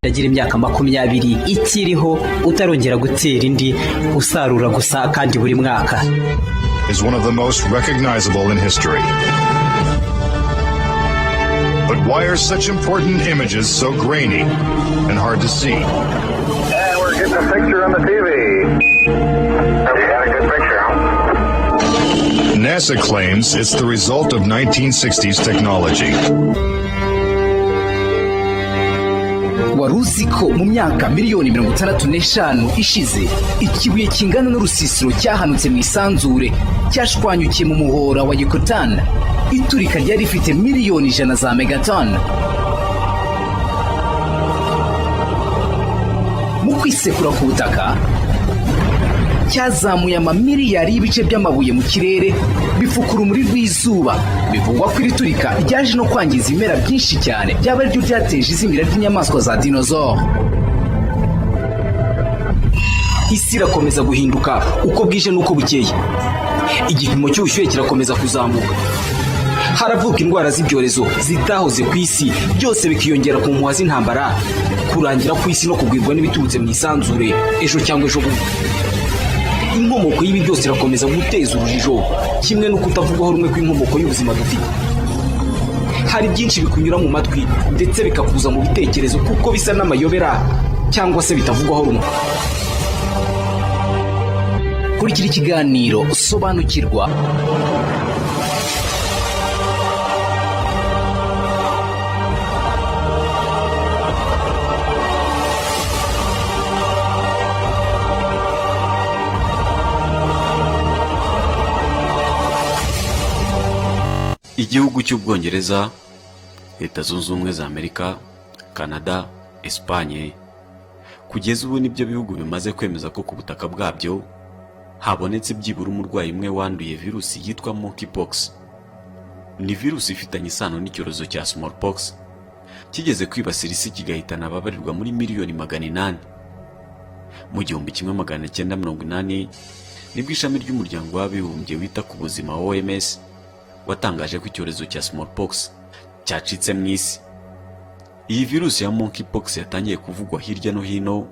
Agira imyaka 20 ikiriho utarongera gutera indi usarura gusa kandi buri mwaka. Is one of the most recognizable in history. But why are such important images so grainy and hard to see? And we're getting a picture on the TV. We got a good picture, huh? NASA claims it's the result of 1960s technology. Waruzi ko mu myaka miliyoni 65 ishize ikibuye kingana n'urusisiro cyahanutse mu isanzure cyashwanyukiye mu muhora wa Yucatan, iturika ryari rifite miliyoni 100 za megaton. Mu kwisekura ku butaka cyazamuye amamiliyari y'ibice by'amabuye mu kirere bifukura urumuri rw'izuba. Bivugwa ko iri turika ryaje no kwangiza ibimera byinshi cyane byaba ari byo byateje izimira ry'inyamaswa za dinosaure. Isi irakomeza guhinduka uko bwije n'uko bukeye. Igipimo cy'ubushyuhe kirakomeza kuzamuka. Haravuka indwara z'ibyorezo zitahoze ku isi, byose bikiyongera ku mpuha z'intambara, kurangira ku isi no kugwirwa n'ibiturutse mu isanzure ejo cyangwa ejo bundi. Inkomoko y'ibi byose irakomeza guteza urujijo, kimwe no kutavugwaho rumwe kw'inkomoko y'ubuzima dufite. Hari byinshi bikunyura mu matwi ndetse bikakuza mu bitekerezo kuko bisa n'amayobera cyangwa se bitavugwaho rumwe. Kurikira ikiganiro Sobanukirwa. Igihugu cy'Ubwongereza, Leta Zunze Ubumwe za Amerika, Canada, Espagne, kugeza ubu nibyo bihugu bimaze kwemeza ko ku butaka bwabyo habonetse byibura umurwayi umwe wanduye virusi yitwa monkeypox. Ni virusi ifitanye isano n'icyorezo cya smallpox kigeze kwibasira isi kigahitana ababarirwa muri miliyoni 800. Mu 1980 nibwo ishami ry'umuryango w'abibumbye wita ku buzima OMS watangaje ko icyorezo cya smallpox cyacitse mu isi. Iyi virusi ya monkeypox yatangiye kuvugwa hirya no hino,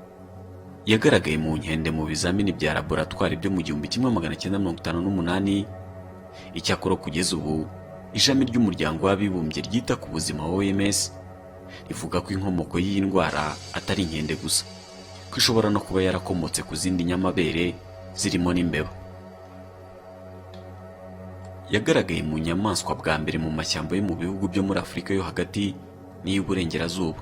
yagaragaye mu nkende mu bizamini bya laboratoire byo mu 1958. Icyakora kugeza ubu ishami ry'umuryango w'abibumbye ryita ku buzima OMS rivuga ko inkomoko y'iyi ndwara atari inkende gusa, ko ishobora no kuba yarakomotse ku zindi nyamabere zirimo n'imbeba. Yagaragaye mu nyamaswa bwa mbere mu mashyamba yo mu bihugu byo muri Afurika yo hagati n'iy'uburengerazuba,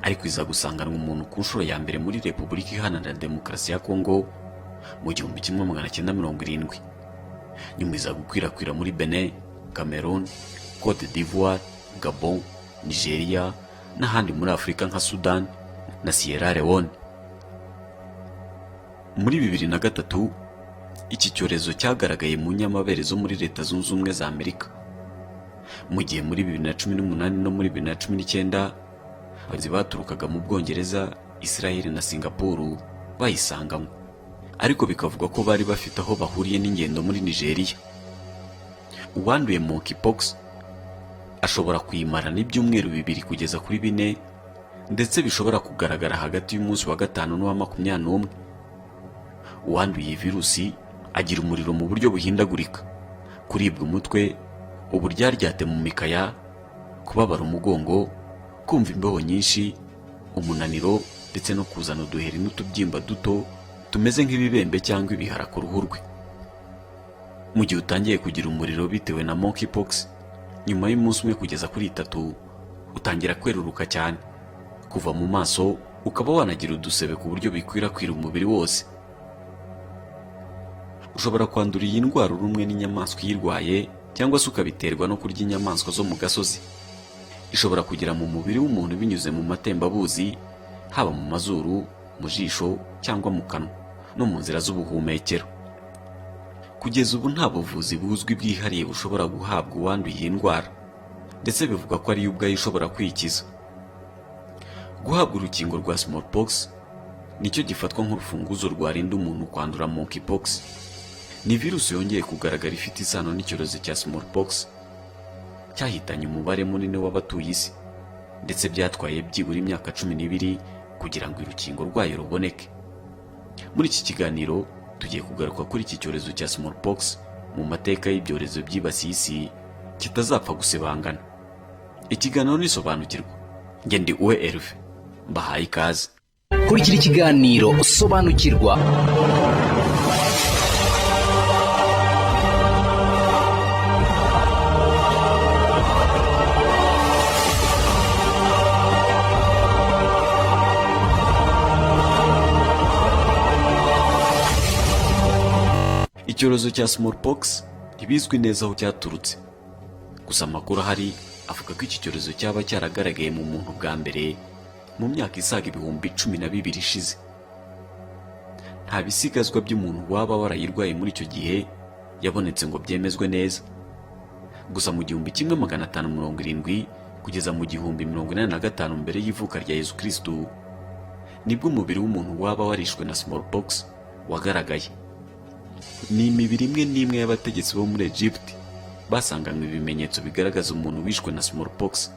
ariko iza gusanganwa umuntu ku nshuro ya mbere muri Repubulika Iharanira Demokarasi ya Kongo mu 1970. Nyuma iza gukwirakwira muri Benin, Cameroon, Côte d'Ivoire, Gabon, Nigeria n'ahandi muri Afurika nka Sudan na Sierra Leone. Muri 2003 iki cyorezo cyagaragaye mu nyamabere zo muri Leta Zunze Ubumwe za Amerika, mu gihe muri 2018 no muri 2019 abazi baturukaga mu Bwongereza, Israel na Singapore bayisangamo, ariko bikavuga ko bari bafite aho bahuriye n'ingendo muri Nigeria. Uwanduye monkeypox ashobora kuyimara n'ibyumweru 2 kugeza kuri 4, ndetse bishobora kugaragara hagati y'umunsi wa 5 n'uwa 21. Uwanduye virusi agira umuriro mu buryo buhindagurika, kuribwa umutwe, uburyaryate mu mikaya, kubabara umugongo, kumva imbeho nyinshi, umunaniro ndetse no kuzana uduheri n'utubyimba duto tumeze nk'ibibembe cyangwa ibihara ku ruhu rwe. Mu gihe utangiye kugira umuriro bitewe na monkeypox, nyuma y'umunsi umwe kugeza kuri 3 utangira kweruruka cyane, kuva mu maso ukaba wanagira udusebe ku buryo bikwirakwira umubiri wose. Ushobora kwandura iyi ndwara urumwe n'inyamaswa yirwaye cyangwa se ukabiterwa no kurya inyamaswa zo mu gasozi. Ishobora kugera mu mubiri w'umuntu binyuze mu matembabuzi, haba mu mazuru, mu jisho cyangwa mu kanwa no mu nzira z'ubuhumekero. Kugeza ubu nta buvuzi buzwi bwihariye bushobora guhabwa uwanduye iyi ndwara, ndetse bivuga ko ari ubwayo ishobora kwikiza. Guhabwa urukingo rwa smallpox nicyo gifatwa nk'urufunguzo rwarinda umuntu kwandura monkeypox. Ni virusi yongeye kugaragara ifite isano n'icyorezo cya smallpox cyahitanye umubare munini w'abatuye isi. ndetse byatwaye byibura imyaka 12 kugira ngo urukingo rwayo ruboneke. Muri iki kiganiro tugiye kugaruka kuri iki cyorezo cya smallpox mu mateka y'ibyorezo byibasiye isi kitazapfa gusibangana. Ikiganiro nisobanukirwa. Nge ndi Uwe Herve, mbahaye ikaze. Kurikira ikiganiro Sobanukirwa. Icyorezo cya smallpox ntibizwi neza aho cyaturutse. Gusa amakuru ahari avuga ko iki cyorezo cyaba cyaragaragaye mu muntu bwa mbere mu myaka isaga 12,000 ishize. Nta bisigazwa by'umuntu waba warayirwaye muri icyo gihe yabonetse ngo byemezwe neza. Gusa mu 1570 kugeza mu 1045 mbere y'ivuka rya Yesu Kristo nibwo umubiri w'umuntu waba warishwe na smallpox wagaragaye. Ni imibiri imwe n'imwe y'abategetsi bo muri Egypt basanganywe ibimenyetso bigaragaza umuntu wishwe na smallpox.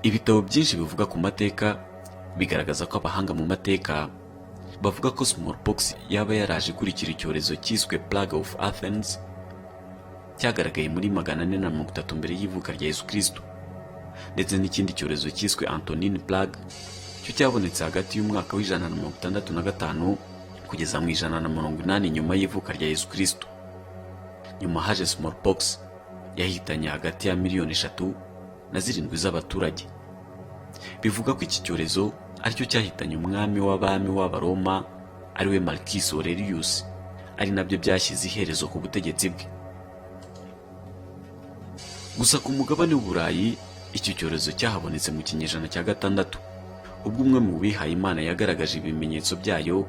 Ibitabo byinshi bivuga ku mateka bigaragaza ko abahanga mu mateka bavuga ko smallpox yaba yaraje kurikira icyorezo cyiswe Plague of Athens cyagaragaye muri 430 mbere y'ivuka rya Yesu Kristo, ndetse n'ikindi cyorezo cyiswe Antonine Plague cyo cyabonetse hagati y'umwaka w'165 kugeza mu 180 nyuma y'ivuka rya Yesu Kristo. Nyuma haje smallpox yahitanye hagati ya 3,7 z'abaturage. Bivuga ko iki cyorezo aricyo cyahitanye umwami w'abami w'Abaroma ariwe Marcus Aurelius, ari nabyo byashyize iherezo ku butegetsi bwe. Gusa ku mugabane w'Uburayi iki cyorezo cyahabonetse mu kinyejana cya 6 ubwo umwe mu bihaye Imana yagaragaje ibimenyetso byayo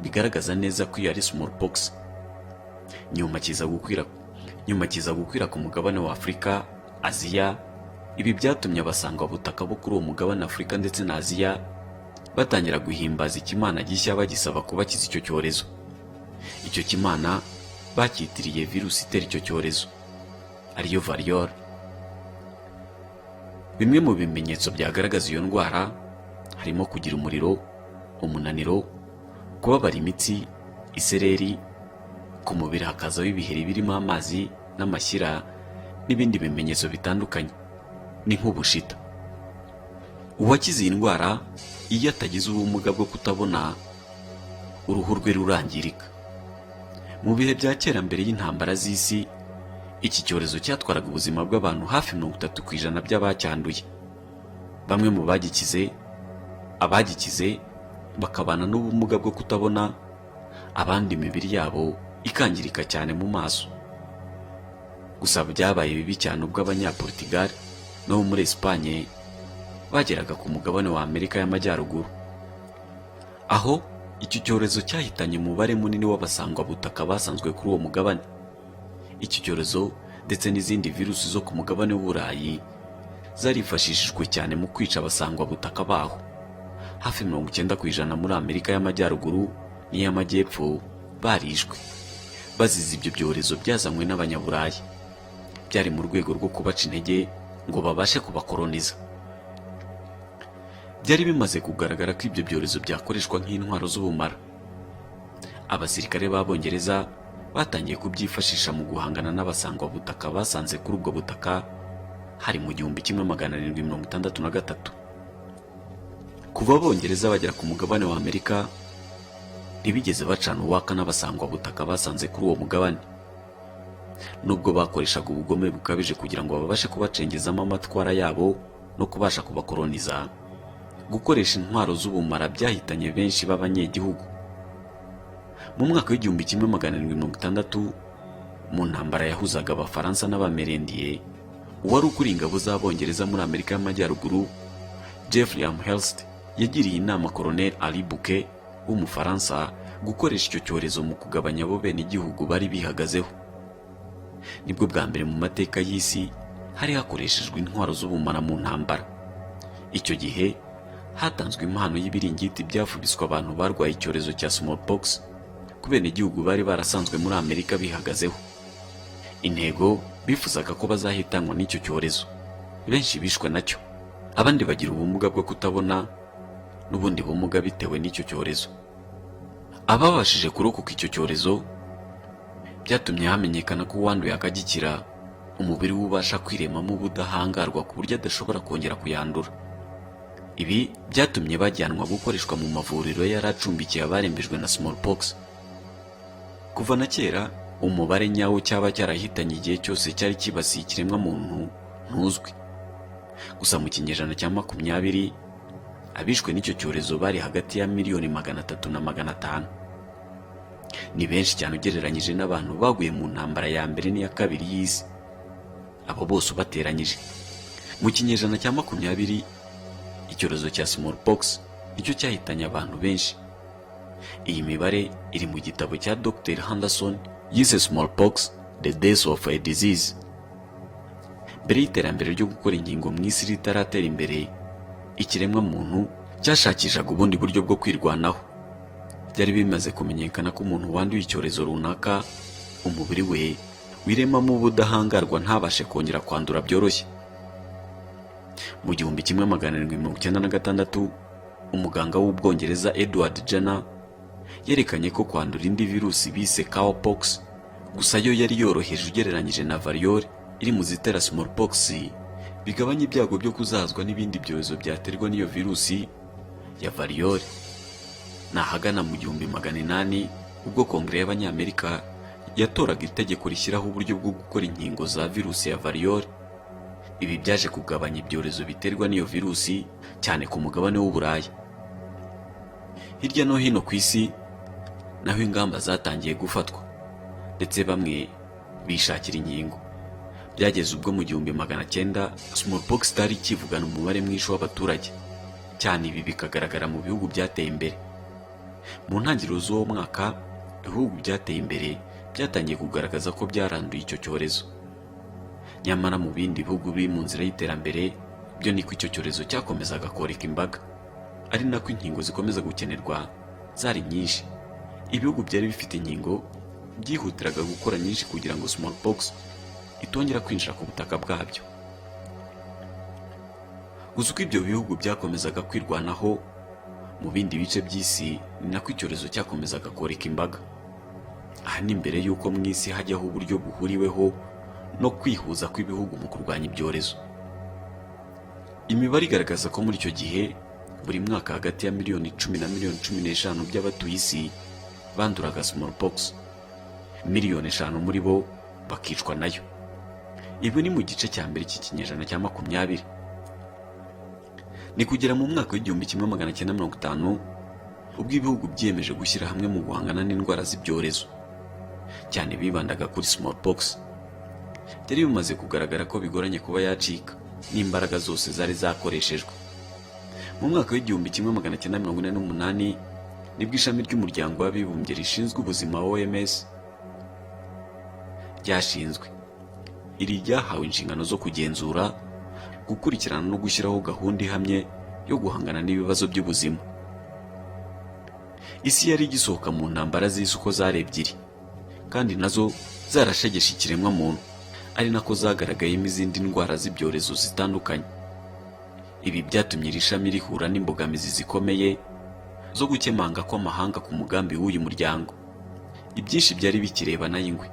bigaragaza neza ko iyo ari smallpox. Nyuma kiza gukwira ku mugabane wa Afurika, Aziya. Ibi byatumye abasangwa butaka bo kuri uwo mugabane Afurika ndetse na Aziya batangira guhimbaza ikimana gishya bagisaba kubakiza icyo cyorezo. Icyo kimana bacyitiriye virusi itera icyo cyorezo ariyo variole. Bimwe mu bimenyetso byagaragaza iyo ndwara harimo kugira umuriro, umunaniro, kubabara imitsi, isereri, ku mubiri hakazaho ibiheri birimo amazi n'amashyira n'ibindi bimenyetso bitandukanye ni nk'ubushita. Uwakize iyi ndwara iyo atagize ubumuga bwo kutabona uruhu rwe rurangirika. Mu bihe bya kera mbere y'intambara z'isi iki cyorezo cyatwaraga ubuzima bw'abantu hafi 30% by'abacyanduye. Bamwe mu abagikize bakabana n'ubumuga bwo kutabona, abandi imibiri yabo ikangirika cyane mu maso. Gusa byabaye bibi cyane ubwo Abanyaportugal no muri Espagne bageraga ku mugabane wa Amerika y'Amajyaruguru, aho iki cyorezo cyahitanye umubare munini w'abasangwa butaka basanzwe kuri uwo mugabane. Iki cyorezo ndetse n'izindi virusi zo ku mugabane w'Uburayi zarifashishijwe cyane mu kwica abasangwa butaka baho. Hafi 90% muri Amerika y'Amajyaruguru n'iy'Amajyepfo barishwe bazize ibyo byorezo byazanywe n'Abanyaburayi. Byari mu rwego rwo kubaca intege ngo babashe kubakoloniza. Byari bimaze kugaragara ko ibyo byorezo byakoreshwa nk'intwaro z'ubumara. Abasirikare b'Abongereza batangiye kubyifashisha mu guhangana n'abasangwa butaka basanze kuri ubwo butaka hari mu 1763. Kuva Abongereza bagera ku mugabane wa Amerika ntibigeze bacana uwaka n'abasangwa butaka basanze kuri uwo mugabane. Nubwo bakoreshaga ubugome bukabije kugira ngo babashe kubacengezamo amatwara yabo no kubasha kubakoloniza, gukoresha intwaro z'ubumara byahitanye benshi b'abanyegihugu. Mu mwaka w'1760 mu ntambara yahuzaga Abafaransa n'Abamerendiye, uwari ukuriye ingabo z'Abongereza muri Amerika y'Amajyaruguru, Geoffrey Amherst, yagiriye inama Colonel Ali Bouquet w'Umufaransa gukoresha icyo cyorezo mu kugabanya abo bene igihugu bari bihagazeho. Nibwo bwa mbere mu mateka y'isi hari hakoreshejwe intwaro z'ubumara mu ntambara. Icyo gihe hatanzwe impano y'ibiringiti byafubiswe abantu barwaye icyorezo cya smallpox ku bene igihugu bari barasanzwe muri Amerika bihagazeho. Intego bifuzaga ko bazahitanwa n'icyo cyorezo benshi bishwe nacyo, abandi bagira ubumuga bwo kutabona n'ubundi bumuga bitewe n'icyo cyorezo. Ababashije kurokoka icyo cyorezo byatumye hamenyekana ko uwanduye akagikira umubiri we ubasha kwiremamo ubudahangarwa ku buryo adashobora kongera kuyandura. Ibi byatumye bajyanwa gukoreshwa mu mavuriro yari acumbikiye abarembejwe na smallpox. Kuva na kera umubare nyawo cyaba cyarahitanye igihe cyose cyari kibasiye ikiremwa muntu ntuzwi. Gusa mu kinyejana cya 20 abishwe n'icyo cyorezo bari hagati ya 300,000 na 500,000. Ni benshi cyane ugereranyije n'abantu baguye mu ntambara ya mbere n'iya kabiri y'isi. Abo bose bateranyije mu kinyejana cya 20 icyorezo cya smallpox nicyo cyahitanye abantu benshi. Iyi mibare iri mu gitabo cya Dr. Henderson yise Smallpox: The Death of a Disease. Mbere y'iterambere ryo gukora inkingo mu isi ritaratera imbere, ikiremwa muntu cyashakishaga ubundi buryo bwo kwirwanaho. Byari bimaze kumenyekana ko umuntu wanduye icyorezo runaka umubiri we wiremamo ubudahangarwa ntabashe kongera kwandura byoroshye. Mu 1796 umuganga w'Ubwongereza Edward Jenner yerekanye ko kwandura indi virusi bise cowpox, gusa yo yari yoroheje ugereranyije na variole iri mu zitera smallpox, bigabanya ibyago byo kuzazwa n'ibindi byorezo byaterwa n'iyo virusi ya variole. Nahagana mu 1800 ubwo Kongere y'Abanyamerika yatoraga itegeko rishyiraho uburyo bwo gukora inkingo za virusi ya variole. Ibi byaje kugabanya ibyorezo biterwa n'iyo virusi cyane ku mugabane w'Uburayi. Hirya no hino ku isi naho ingamba zatangiye gufatwa, ndetse bamwe bishakira inkingo. Byageze ubwo mu 1900 smallpox itari ikivugana umubare mwinshi w'abaturage, cyane ibi bikagaragara mu bihugu byateye imbere. Mu ntangiriro z'uwo mwaka ibihugu byateye imbere byatangiye kugaragaza ko byaranduye icyo cyorezo. Nyamara mu bindi bihugu biri mu nzira y'iterambere byo niko icyo cyorezo cyakomezaga koreka imbaga, ari nako inkingo zikomeza gukenerwa zari nyinshi. Ibihugu byari bifite inkingo byihutiraga gukora nyinshi kugira ngo smallpox itongera kwinjira ku butaka bwabyo. Gusa uko ibyo bihugu byakomezaga kwirwanaho mu bindi bice by'isi, ni nako icyorezo cyakomezaga koreka imbaga. Aha ni mbere y'uko mu isi hajyaho uburyo buhuriweho no kwihuza kw'ibihugu mu kurwanya ibyorezo. Imibare igaragaza ko muri icyo gihe buri mwaka hagati ya 10,000,000 na 15,000,000 by'abatuye isi banduraga smallpox. 5,000,000 muri bo bakicwa nayo. Ibi ni mu gice cya mbere cy'ikinyejana cya 20. Ni kugera mu mwaka w'1950 ubwo ibihugu byiyemeje gushyira hamwe mu guhangana n'indwara z'ibyorezo, cyane bibandaga kuri smallpox. Byari bimaze kugaragara ko bigoranye kuba yacika n'imbaraga zose zari zakoreshejwe. Mu mwaka w'1948 nibwo ishami ry'umuryango w'abibumbye rishinzwe ubuzima OMS ryashinzwe. Iri ryahawe inshingano zo kugenzura, gukurikirana no gushyiraho gahunda ihamye yo guhangana n'ibibazo by'ubuzima. Isi yari igisohoka mu ntambara z'isi uko zari ebyiri, kandi nazo zarashegeshe ikiremwa muntu, ari nako zagaragayemo izindi ndwara z'ibyorezo zitandukanye. Ibi byatumye iri shami rihura n'imbogamizi zikomeye zo gukemanga kw'amahanga ku mugambi w'uyu muryango. Ibyinshi byari bikirebana y'ingwe,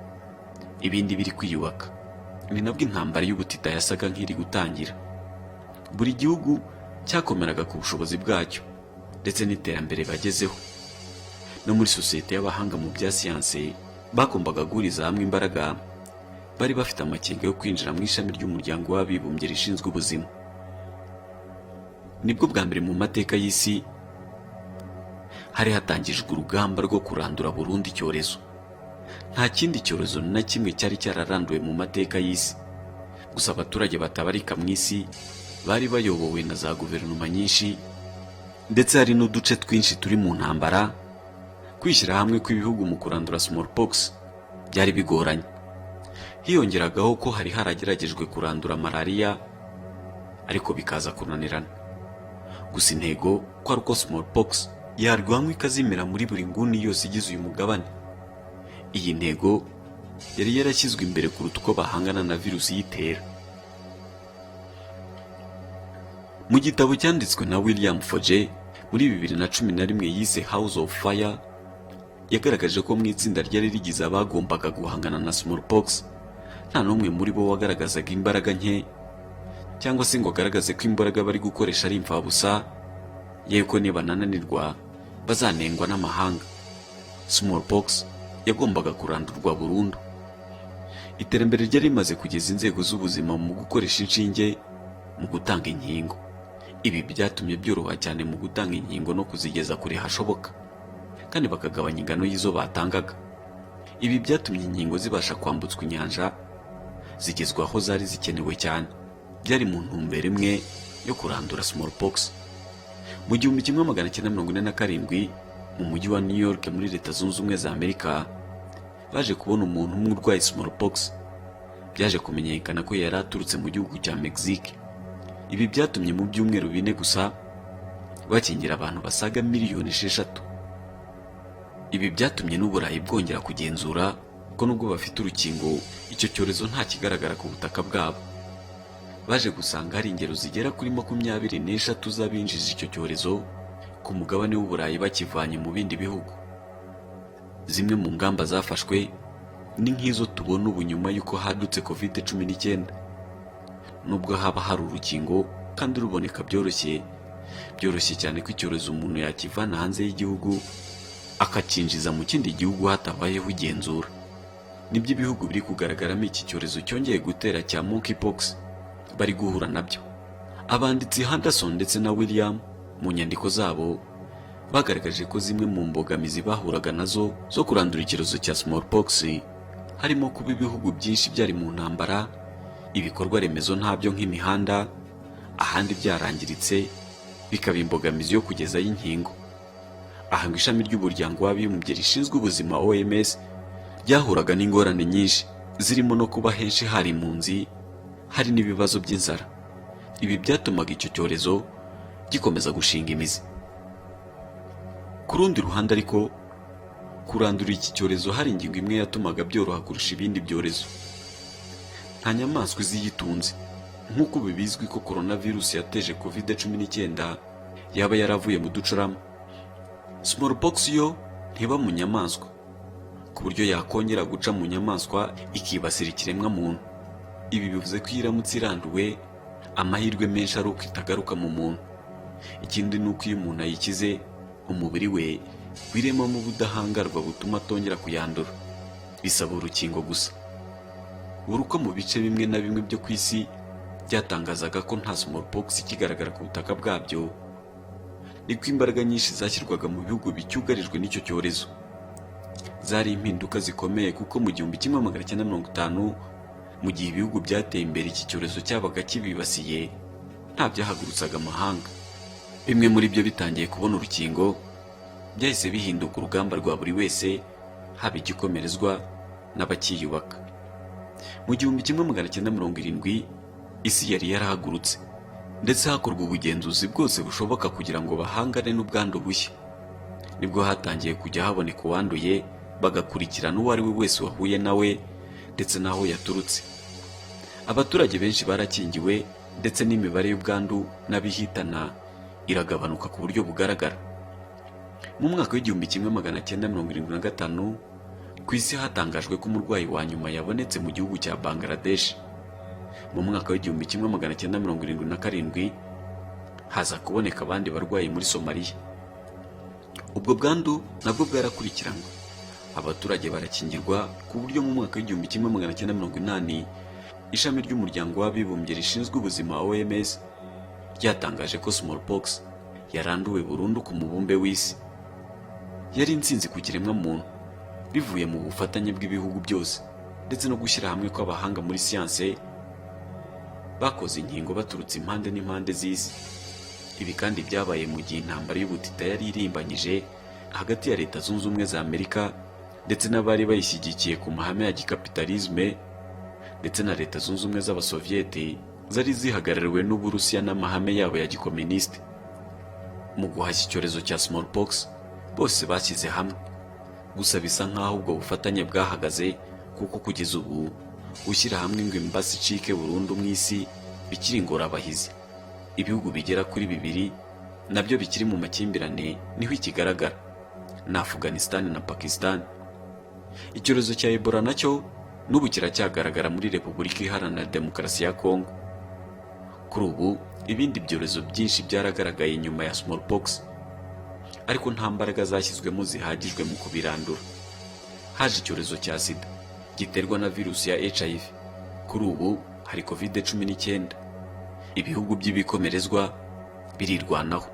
ibindi biri kwiyubaka. Ni nabwo intambara y'ubutita yasaga nk'iri gutangira. Buri gihugu cyakomeraga ku bushobozi bwacyo ndetse n'iterambere bagezeho. No muri sosiyete y'abahanga mu bya siyanse bagombaga guhuriza hamwe imbaraga, bari bafite amakenga yo kwinjira mu ishami ry'umuryango w'abibumbye rishinzwe ubuzima. Nibwo bwa mbere mu mateka y'isi hari hatangijwe urugamba rwo kurandura burundu icyorezo. Nta kindi cyorezo na kimwe cyari cyararanduwe mu mateka y'isi. Gusa abaturage batabarika mu isi bari bayobowe na za guverinoma nyinshi, ndetse hari n'uduce twinshi turi mu ntambara. Kwishyira hamwe kw'ibihugu mu kurandura smallpox byari bigoranye. Hiyongeragaho ko hari harageragejwe kurandura malaria, ariko bikaza kunanirana. Gusa intego ko ari uko smallpox yarwanywa ikazimira muri buri nguni yose igize uyu mugabane. Iyi ntego yari yarashyizwe imbere kuruta uko bahangana na virusi yitera. Mu gitabo cyanditswe na William Foge muri 2011 yise House of Fire, yagaragaje ko mu itsinda ryari rigize abagombaga guhangana na smallpox nta n'umwe muri bo wagaragazaga imbaraga nke cyangwa se ngo agaragaze ko imbaraga bari gukoresha ari imfabusa, yeko niba nananirwa bazanengwa n'amahanga. Smallpox yagombaga kurandurwa burundu. Iterambere ryari rimaze kugeza inzego z'ubuzima mu gukoresha inshinge mu gutanga inkingo. Ibi byatumye byoroha cyane mu gutanga inkingo no kuzigeza kure hashoboka, kandi bakagabanya ingano y'izo batangaga. Ibi byatumye inkingo zibasha kwambutswa inyanja zigezwa aho zari zikenewe cyane. Byari mu ntumbero imwe yo kurandura smallpox. Mu 1947 mu mujyi wa New York muri Leta Zunze Ubumwe za Amerika baje kubona umuntu umwe urwaye smallpox. Byaje kumenyekana ko yari aturutse mu gihugu cya Mexique. Ibi byatumye mu byumweru 4 gusa bakingira abantu basaga miliyoni 6. Ibi byatumye n'Uburayi bwongera kugenzura ko nubwo bafite urukingo, icyo cyorezo nta kigaragara ku butaka bwabo. Baje gusanga hari ingero zigera kuri 23 z'abinjiza icyo cyorezo ku mugabane w'Uburayi bakivanye mu bindi bihugu. Zimwe mu ngamba zafashwe ni nk'izo tubona ubu nyuma y'uko hadutse COVID-19. Nubwo haba hari urukingo kandi ruboneka byoroshye cyane ko icyorezo umuntu yakivana hanze y'igihugu akakinjiza mu kindi gihugu hatabayeho igenzura. Nibyo ibihugu biri kugaragaramo iki cyorezo cyongeye gutera cya monkeypox bari guhura nabyo. Abanditsi Henderson ndetse na William mu nyandiko zabo bagaragaje ko zimwe mu mbogamizi bahuraga nazo zo kurandura icyorezo cya smallpox harimo kuba ibihugu byinshi byari mu ntambara, ibikorwa remezo ntabyo nk'imihanda, ahandi byarangiritse, bikaba imbogamizi yo kugezayo inkingo. Aha ngo ishami ry'umuryango w'abibumbye rishinzwe ubuzima OMS ryahuraga n'ingorane nyinshi, zirimo no kuba henshi hari impunzi, hari n'ibibazo by'inzara. Ibi byatumaga icyo cyorezo gikomeza gushinga imizi. Ku rundi ruhande ariko, kurandura iki cyorezo hari ingingo imwe yatumaga byoroha kurusha ibindi byorezo. Nta nyamaswa iziyitunze. Nk'uko bibizwi ko coronavirus yateje COVID-19 yaba yaravuye mu ducurama, smallpox yo ntiba mu nyamaswa ku buryo yakongera guca mu nyamaswa ikibasira ikiremwa muntu. Ibi bivuze ko iramutse iranduwe, amahirwe menshi ari uko itagaruka mu muntu. Ikindi ni uko iyo umuntu ayikize, umubiri we wiremamo ubudahangarwa butuma atongera kuyandura. Bisaba urukingo gusa. Uruko mu bice bimwe na bimwe byo ku isi byatangazaga ko nta smallpox ikigaragara ku butaka bwabyo, niko imbaraga nyinshi zashyirwaga mu bihugu bicyugarijwe n'icyo cyorezo. Zari impinduka zikomeye kuko mu 1950 mu gihe ibihugu byateye imbere iki cyorezo cyabaga kibibasiye, nta byahagurutsaga amahanga. Bimwe muri byo bitangiye kubona urukingo, byahise bihinduka urugamba rwa buri wese, haba igikomerezwa n'abakiyubaka. Mu 1970 isi yari yarahagurutse, ndetse hakorwa ubugenzuzi bwose bushoboka kugira ngo bahangane n'ubwandu bushya. Nibwo hatangiye kujya haboneka uwanduye, bagakurikirana uwo ari we wese wahuye nawe ndetse n'aho yaturutse. Abaturage benshi barakingiwe, ndetse n'imibare y'ubwandu n'abihitana iragabanuka ku buryo bugaragara. Mu mwaka w'1975 ku isi hatangajwe ko umurwayi wa nyuma yabonetse mu gihugu cya Bangladesh. Mu mwaka w'1977 haza kuboneka abandi barwayi muri Somalia. Ubwo bwandu nabwo bwarakurikiranwe, abaturage barakingirwa ku buryo mu mwaka w'1980 ishami ry'umuryango w'abibumbye rishinzwe ubuzima OMS ryatangaje ko smallpox yaranduwe burundu ku mubumbe w'isi. Yari intsinzi ku kiremwa muntu, bivuye mu bufatanye bw'ibihugu byose ndetse no gushyira hamwe kw'abahanga muri siyanse bakoze inkingo baturutse impande n'impande z'isi. Ibi kandi byabaye mu gihe intambara y'ubutita yari irimbanyije hagati ya Leta Zunze Ubumwe za Amerika ndetse n'abari bayishyigikiye ku mahame ya gikapitalisme, ndetse na Leta Zunze Ubumwe z'Abasoviyeti zari zihagarariwe n'Uburusiya n'amahame yabo ya gikomunisite. Mu guhashya icyorezo cya smallpox bose bashyize hamwe, gusa bisa nk'aho ubwo bufatanye bwahagaze, kuko kugeza ubu gushyira hamwe ngo imbasi icike burundu mu isi bikiri ingorabahizi. ibihugu bigera kuri 2 nabyo bikiri mu makimbirane niho ikigaragara, na Afghanistan na Pakistan. Icyorezo cya Ebola nacyo n'ubu kiracyagaragara muri Repubulika Iharanira Demokarasi ya Kongo. Kuri ubu ibindi byorezo byinshi byaragaragaye nyuma ya smallpox, ariko nta mbaraga zashyizwemo zihagijwe mu kubirandura. Haje icyorezo cya sida giterwa na virusi ya HIV. Kuri ubu hari COVID-19. Ibihugu by'ibikomerezwa birirwanaho.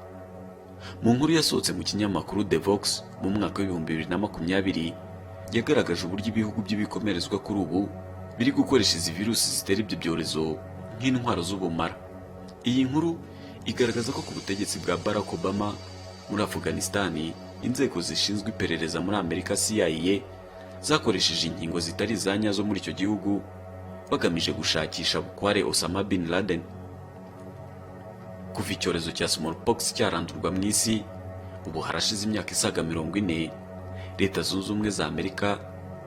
Mu nkuru yasohotse mu kinyamakuru The Vox mu mwaka wa 2020 yagaragaje uburyo ibihugu by'ibikomerezwa kuri ubu biri gukoresha izi virusi zitera ibyo byorezo nk'intwaro z'ubumara. Iyi nkuru igaragaza ko ku butegetsi bwa Barack Obama muri Afghanistan, inzego zishinzwe iperereza muri Amerika CIA zakoresheje inkingo zitari za nyazo muri icyo gihugu bagamije gushakisha bukware Osama bin Laden. Kuva icyorezo cya smallpox cyarandurwa mu isi, ubu harashize imyaka isaga 40, Leta Zunze Ubumwe za Amerika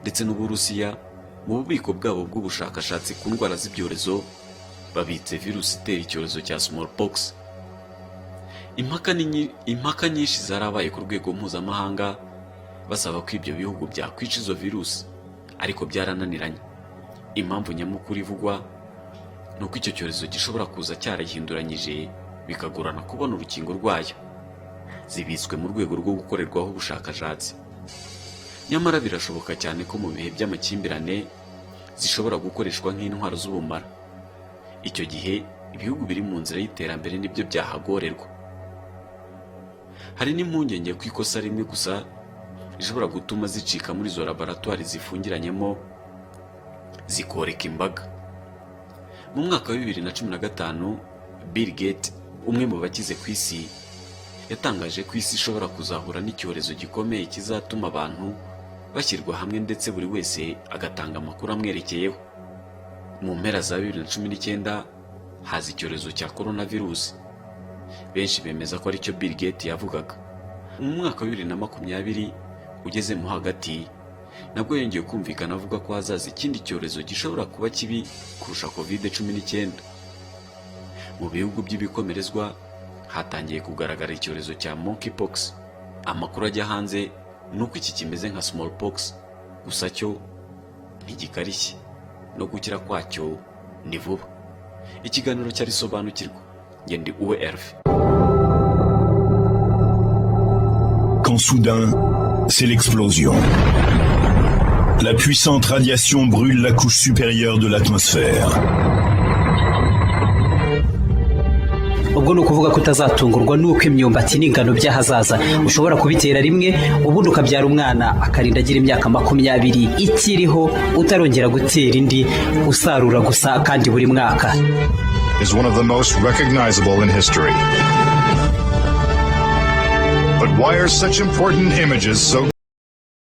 ndetse n'Uburusiya mu bubiko bwabo bw'ubushakashatsi ku ndwara z'ibyorezo babitse virusi itera icyorezo cya smallpox. Impaka nyinshi zarabaye ku rwego mpuzamahanga basaba ko ibyo bihugu byakwica izo virusi, ariko byarananiranye. Impamvu nyamukuru ivugwa ni uko icyo cyorezo gishobora kuza cyarahinduranyije bikagorana kubona urukingo rwayo. Zibitswe mu rwego rwo gukorerwaho ubushakashatsi. Nyamara birashoboka cyane ko mu bihe by'amakimbirane zishobora gukoreshwa nk'intwaro z'ubumara. Icyo gihe ibihugu biri mu nzira y'iterambere nibyo byahagorerwa. Hari n'impungenge ko ikosa rimwe gusa rishobora gutuma zicika muri izo laboratwari zifungiranyemo zikoreka imbaga. Mu mwaka wa 2015 Bill Gates, umwe mu bakize ku isi, yatangaje ko isi ishobora kuzahura n'icyorezo gikomeye kizatuma abantu bashyirwa hamwe ndetse buri wese agatanga amakuru amwerekeyeho. Mu mpera za 2019 haza icyorezo cya coronavirus. Benshi bemeza ko aricyo Bill Gates yavugaga. Mu mwaka wa 2020 ugezemo hagati, nabwo yongeye kumvikana avuga ko hazaza ikindi cyorezo gishobora kuba kibi kurusha COVID-19. Mu bihugu by'ibikomerezwa hatangiye kugaragara icyorezo cya monkeypox. Amakuru ajya hanze nuko iki kimeze nka smallpox, gusa cyo ntigikarishye no gukira kwacyo ni vuba. Ikiganiro cyari Sobanukirwa, nge ndi Uwe Herve. Quand soudain, c'est l'explosion. La puissante radiation brûle la couche supérieure de l'atmosphère. ubwo ni ukuvuga ko utazatungurwa n'uko imyumbati n'ingano by'ahazaza ushobora kubitera rimwe ubundi ukabyara umwana akarinda agira imyaka 20 ikiriho utarongera gutera indi, usarura gusa kandi buri mwaka. Is one of the most recognizable in history. But why are such important images so